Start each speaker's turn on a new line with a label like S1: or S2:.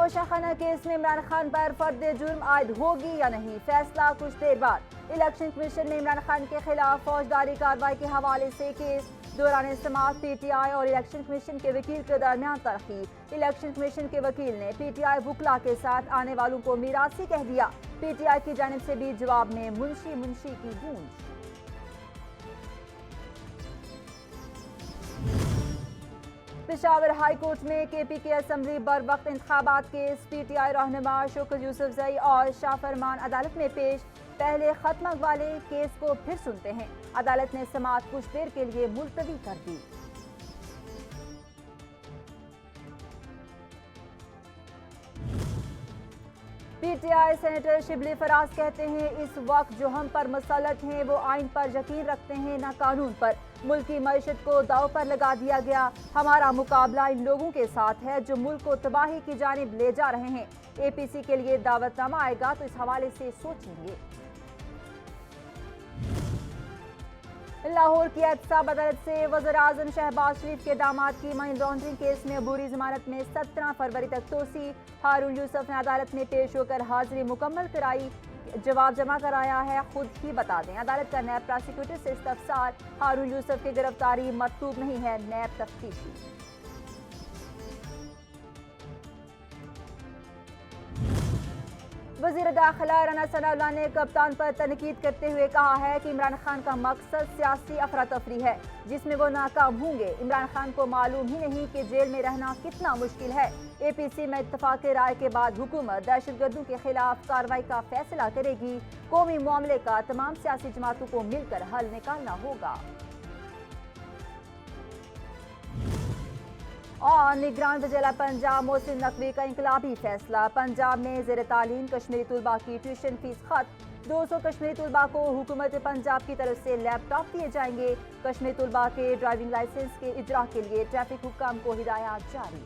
S1: Toshakhana case में इमरान खान पर फर्द जुर्म आयद होगी या नहीं, फैसला कुछ देर बाद। इलेक्शन कमीशन ने इमरान खान के खिलाफ फौजदारी कार्रवाई के हवाले से केस दौरान समाअत पीटीआई और इलेक्शन कमीशन के वकील के दरमियान तरक्की। इलेक्शन कमीशन के वकील ने पीटीआई वकला के साथ आने वालों को मीरासी कह दिया। पीटीआई की जानिब से भी जवाब में मुंशी मुंशी की गूंज। पेशावर हाई कोर्ट में केपी के असम्बली बर वक्त इंतखाबात केस। पीटीआई रहनुमा शौकत यूसुफजई और शाह फरमान अदालत में पेश। पहले खत्म वाले केस को फिर सुनते हैं। अदालत ने समाअत कुछ देर के लिए मुलतवी कर दी। पीटीआई सेनेटर शिबली फराज कहते हैं, इस वक्त जो हम पर मुसल्लत हैं वो आइन पर यकीन रखते हैं न कानून पर। मुल्क की मईशत को दाव पर लगा दिया गया। हमारा मुकाबला इन लोगों के साथ है जो मुल्क को तबाही की जानिब ले जा रहे हैं। एपीसी के लिए दावतनामा आएगा तो इस हवाले से सोचेंगे। लाहौर की एहतसाब अदालत से वज़ीर-ए-आज़म शहबाज शरीफ के दामाद की मनी लॉन्ड्रिंग केस में अबूरी जमानत में 17 फरवरी तक तोसी। हारून यूसुफ ने अदालत में पेश होकर हाजिरी मुकम्मल कराई, जवाब जमा कराया है, खुद ही बता दें। अदालत का नैब प्रोसिक्यूटर से इस्तफसार, हारून यूसुफ की गिरफ्तारी मतलूब नहीं है, नैब तफ्तीशी। वज़ीर दाखिला राना सनाउल्लाह ने कप्तान पर तनकीद करते हुए कहा है कि इमरान खान का मकसद सियासी अफरा तफरी है जिसमें वो नाकाम होंगे। इमरान खान को मालूम ही नहीं कि जेल में रहना कितना मुश्किल है। एपीसी में इत्तफाक राय के बाद हुकूमत दहशतगर्दों के खिलाफ कार्रवाई का फैसला करेगी। कौमी मामले का तमाम सियासी जमातों को मिलकर हल निकालना होगा। और निगरान वज़ीर पंजाब मोहसिन नकवी का इंकलाबी फैसला। पंजाब में ज़ेर तालीम कश्मीरी तलबा की ट्यूशन फीस खत्म। 200 कश्मीरी तलबा को हुकूमत पंजाब की तरफ से लैपटॉप दिए जाएंगे। कश्मीरी तलबा के ड्राइविंग लाइसेंस के इजरा के लिए ट्रैफिक हुक्काम को हिदायत जारी।